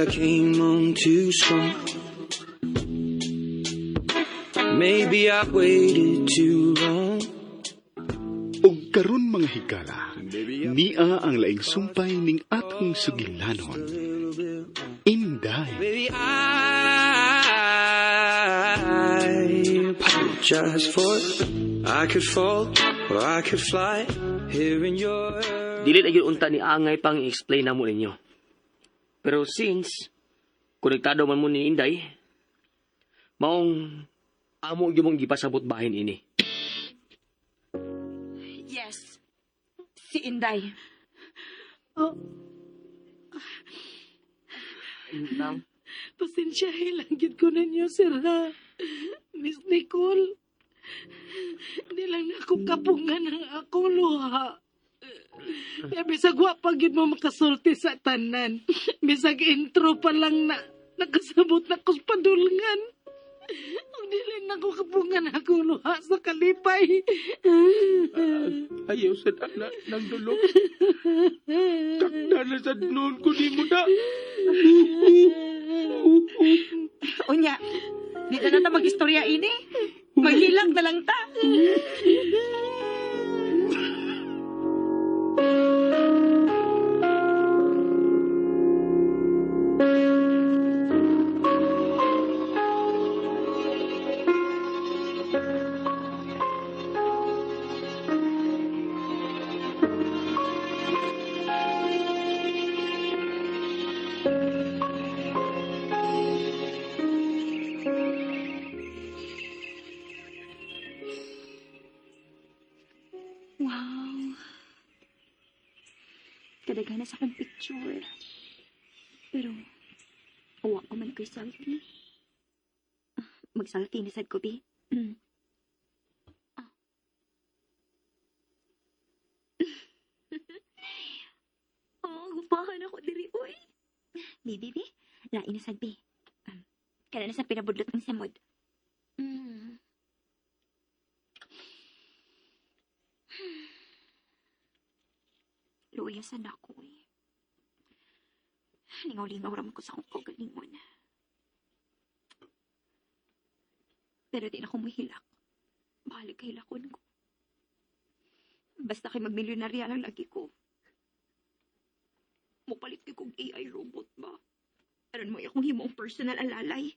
I came on too strong. Maybe I waited too long. Og karon mga higala, niya ang laing sumpay ning atong sugilanon. Inday. Baby, I apologize for it. I could fall or I could fly here in your... Dili na yun unta ni Angay pang i-explain na mo ninyo. Pero since, konektado man mo ni Inday, maong amo yung mong gipasabot bahin ini. Yes. Si Inday. Oh, Nang, pasensyahe lang gid ko ninyo, sir, ha? Miss Nicole, hindi lang na ako kapungan ng akong luha. Bisag wa pa gid mo makasulti sa tanan. Bisag intro pa lang na nakasabot na ko sa padulngan. Ang dili na ko kapungan akong luha sa kalipay. Ayaw sa anak ng dulo. Takda na sa noon ko di mo na. Unya, di na nata mag-istorya ini. Maghilang na lang ta. Wow. Kadaghan na sa akong picture. Pero, uwa ko man ko'y selfie. Mag-selfie na sad ko, bi. Oh, gupahan ako diri, uy. Bi. Lain na sad, bi. Kada na sa pinabudlot ng samod. Luyasan ako eh. Lingaw-lingaw raman ko sa akong kaugalingon. Pero di na ako mahilak. Balik kahilakon ko. Basta kay magmilyonarya lang lagi ko. Mupalit ko kong AI robot ba? Aron mo akong himong personal alalay.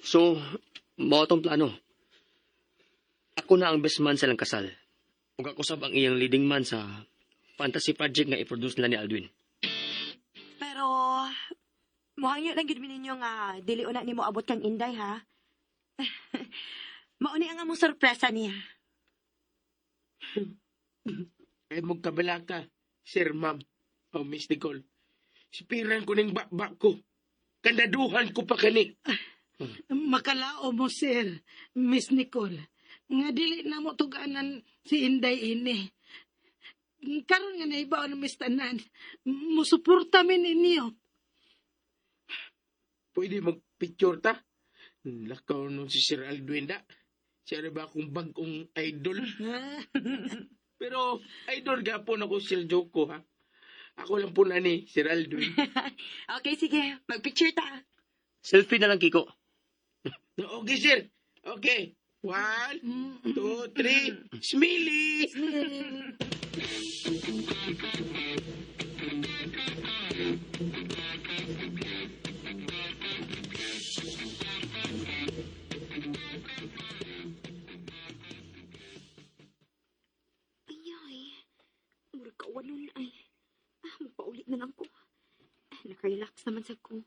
So, mao tong plano. Ako na ang best man sa lang kasal. Ug ako sab ang iyang leading man sa fantasy project nga i-produce nila ni Aldwin. Pero, muhangyo lang gid mi ninyo nga dili una nimo abot kang Inday, ha? Mauni ang among sorpresa niya. Ay mong kabala ka, Sir Ma'am, o Miss Nicole. Sipiran ko ng bakbak ko. Kandaduhan ko pa kani. Makalao mo, sir, Miss Nicole. Nga dili na mo tuganan si Inday ini. Karon nga naibaw na Miss Tanan. Musuporta min ninyo. Pwede mag-picture ta? Lakaw nung si Sir Aldwin da. Siya ba akong bagong idol? Pero idol gapon ako Sir Joko, ha? Ako lang po na ni Sir Aldwin. Okay, sige. Mag-picture ta. Selfie na lang, Kiko. Okay, sir. Okay. 1, 2, 3. Smiley! Ayay. Murag kawan nun ay. Magpaulit na lang ko. Nakarelax naman sa ko.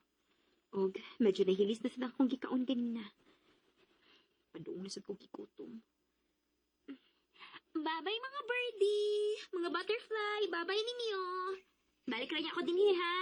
Og, medyo nahilis na sa akong gikaon ganina. Padoong na sa kong gikutom. Bye-bye mga birdie! Mga butterfly! Bye-bye ninyo! Balik lang ako din ha!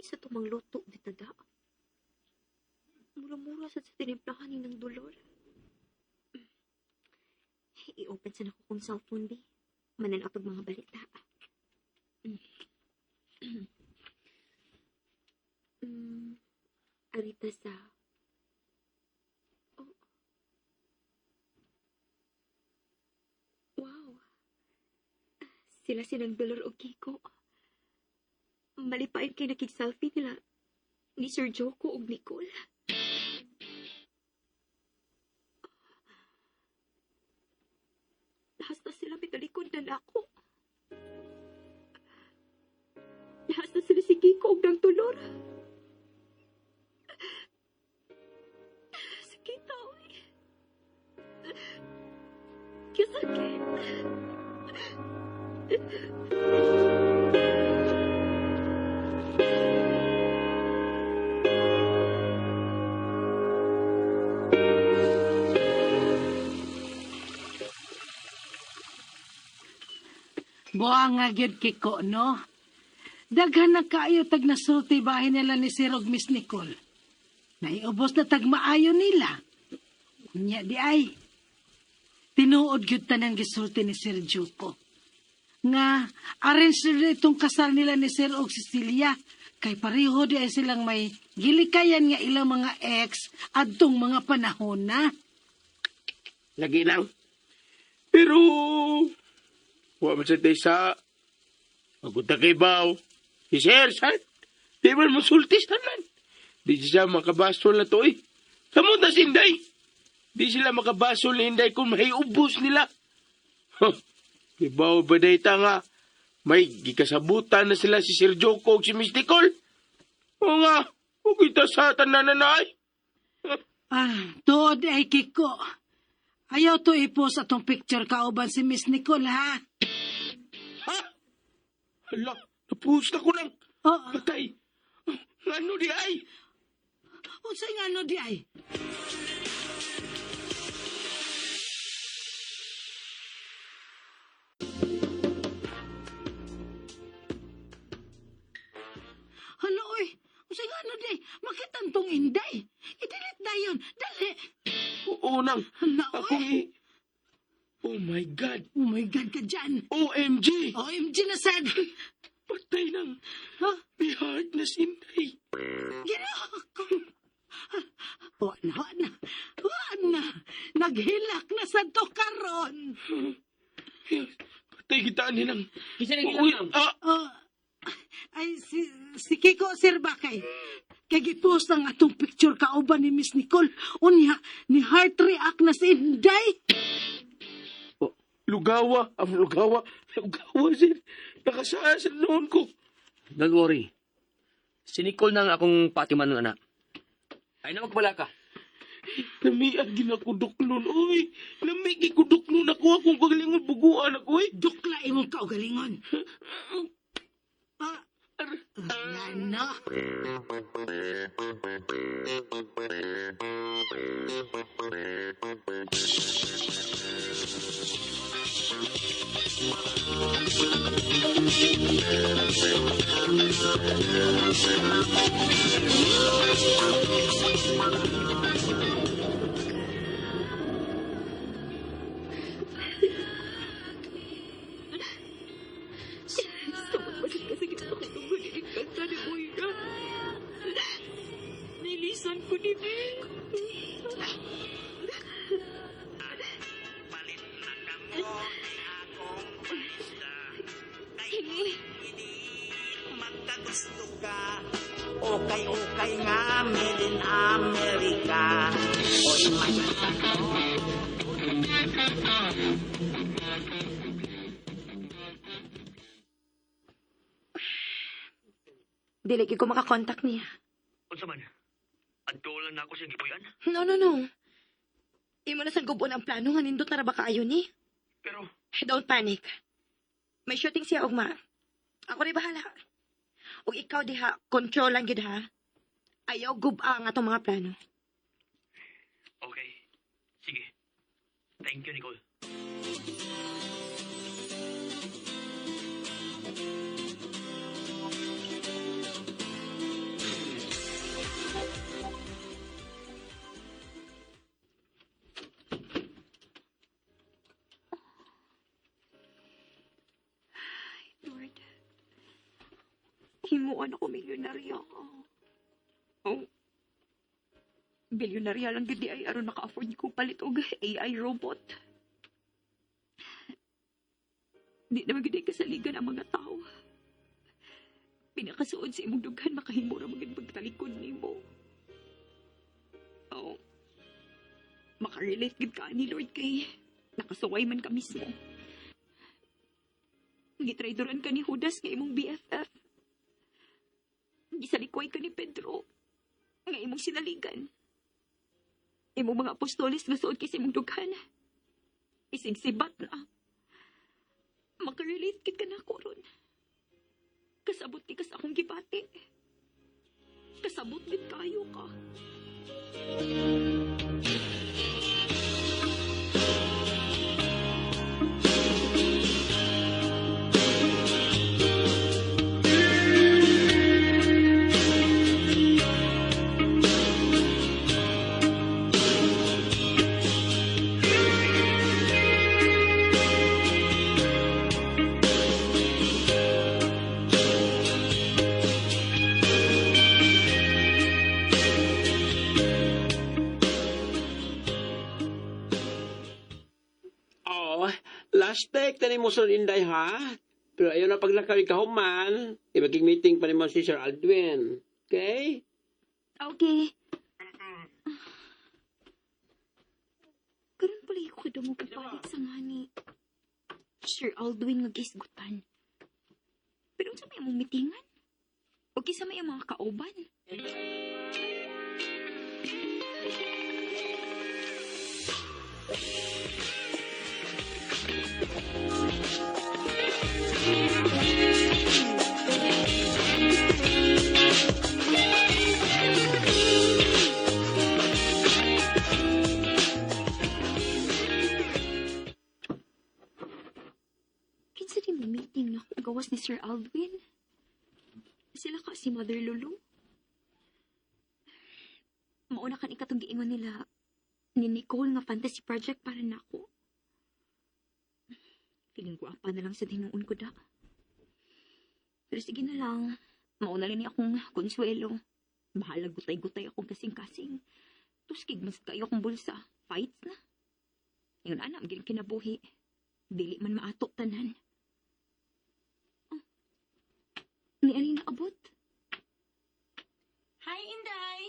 sa tumang loto bitada. Mura-mura sa tinimplahan ni ng dolor. I-open sa nako kong cellphone, bi. Mananapag mga balita. Arita sa... Oh. Wow. Sila sinang dolor o Kiko. Malipain kay nakig-selfie nila ni Sir Joko ug Nicole. Lahas na sila mitalikod na ako. Lahas na sila si Kiko ug ng tulor. Sakit oy. Kasakit. Buang nga gyud Kiko, no? Daghan na kaayo tag nasulti bahin nila ni Sir ug Miss Nicole. Naiubos na tag maayo nila. Unya di ay. Tinuod gyud tanan gisulti ni Sir Joko. Nga, arrange na itong kasal nila ni Sir og Cecilia. Kay pareho di ay silang may gilikayan nga ilang mga ex adtong mga panahon na. Lagi lang. Pero, wa man sa tayo sa magpunta kay Bao. Si Sir, saan? Di man musultis tanan. Di siya makabasol na to eh. Samot na si Inday. Di sila makabasol ni Inday kung may ubos nila. Di Bao ba dayta nga may gikasabutan na sila si Sir Joko o si Miss Nicole? O nga, o kita sa tanananay. Tuod ay Kiko. Ayaw to i-post atong picture kauban si Miss Nicole, ha? Ha? Hala, napusta ko lang. Oo. Patay. Ano di ay? Unsay nga no di ay? Hala, oy. Unsay nga no di ay? Makitantong Inday. I-delete na yun. Dali. Oo nang. Hala, Ako oy. Oh my God. Oh my God ka dyan. OMG. OMG na sad. Patay nang. Ha? May heart na si Inday. Ginawa ko. Wala. Naghilak na sa to karon. Patay kita nilang. Kisa na Uy, gilang. Ay, si Kiko Sir Bakay. Kaya gipost ang atong picture kauban ni Miss Nicole. Unya, ni heart react na si Inday. Lugawa. Lugawa, sir. Nakasaan sa noon ko. Don't worry. Si Nicole na ang akong patiman ng anak. Ay na magbala ka. Namiag ginakudok nun, oy. Namig ikudok nun ako. Akong pagalingon, buguan ako, eh. Dukla imong kaugalingon. Ano? Bakit kasi gusto ko itong guliin kanta ni Boyga? Nilisan ko ni Bing. Magkagusto ka, okay nga, made in America. Oy, may Dili ko makakontak niya. Unsa man? Adto lang na ako siyang gipuyan. No. Imo na sa gubon ang plano nga nindot na ra ba kaayo ni? Pero, Don't panic. May shooting siya ugma. Ako rin bahala. Ug ikaw diha, control lang gid ha. Ayaw guba nga atong mga plano. okay. Sige. Thank you, Nicole. himuan ako milyonarya. Oh. Bilyonarya lang gudi ay aron maka-afford ko palit og AI robot. Di naman gudi kasaligan ang mga tao. Pinakasuod sa imong dughan makahimo ra maging pagtalikod nimo. Oh. Makarelate gid ka ni Lord kay nakasuway man ka mismo. Gitraidoran ka ni Judas nga imong BFF. Gisalikoy ka ni Pedro nga imong sinaligan. Imong mga apostoles nga suod kay sa imong dughan. Isig sibat na. Makarelate gid ka na ako ron. Kasabot ni ka sa akong gibati. Kasabot gid kayo ka. Oh, last take tani mo son Inday ha. Pero ayaw na paglakaw kahuman. Ibaging meeting pa ni mo si Sir Aldwin. Okay? Okay. Karon pala ako kadamo pagpalit sa ngani. Sir Aldwin nga gisgutan. Pero sa may among mitingan? O kisa may mga kauban? Kinsa din may meeting na akong gawas ni Sir Aldwin? Sila ka si Mother Lulu? Mauna kan ikatong giingon nila ni Nicole nga fantasy project para nako. Feeling ko apa na lang sa tinuon ko da. Pero sige na lang. Mauna lang ni akong konsuelo. Bahala gutay-gutay akong kasing-kasing. Tuskig mas kayo akong bulsa. Fights na. Yung anak, magiging kinabuhi. Dili man maatok tanan. Oh. Ni Alina abot. Hi, Inday!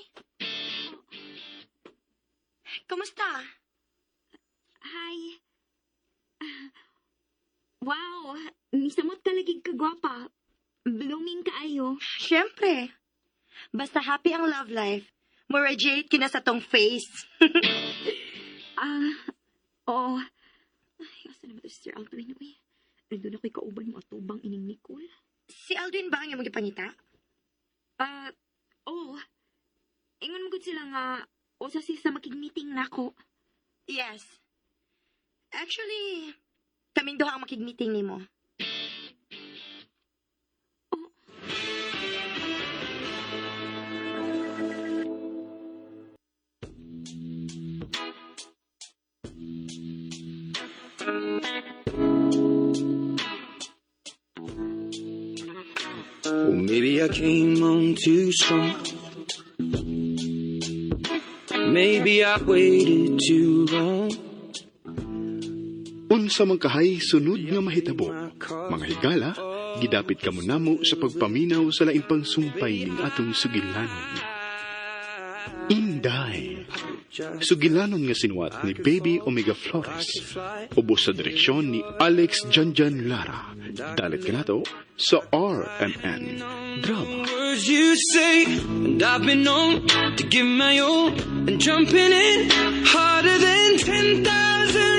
Kumusta? Hi. Wow, nisamot ka lagi kagwapa. Blooming kaayo. Siyempre. Basta happy ang love life. Mo radiate kina sa tong face. Oo. Ay, asa naman to si Sir Aldwin, uy. Nandun ako'y kauban mo atubang ining Nicole. Si Aldwin ba ang iyong magipangita? Oo. Ingon mo gud sila nga, o sa sisa makig-meeting na ako. Yes. Actually, kaming duha ang makig-meeting nimo. Or maybe I came on too strong. Maybe I waited too long. Unsa man kahay sunod nga mahitabo, mga higala, gidapit kamo namo sa pagpaminaw sa laing pangsumpay ning atong sugilanon. Inday. Sugilanon nga sinuwat ni Baby Omega Flores. Ubos sa direksyon ni Alex Janjan Lara. Dalit ka na to sa RMN Drama. Words you say, and I've been known to give my all and jumping in harder than 10,000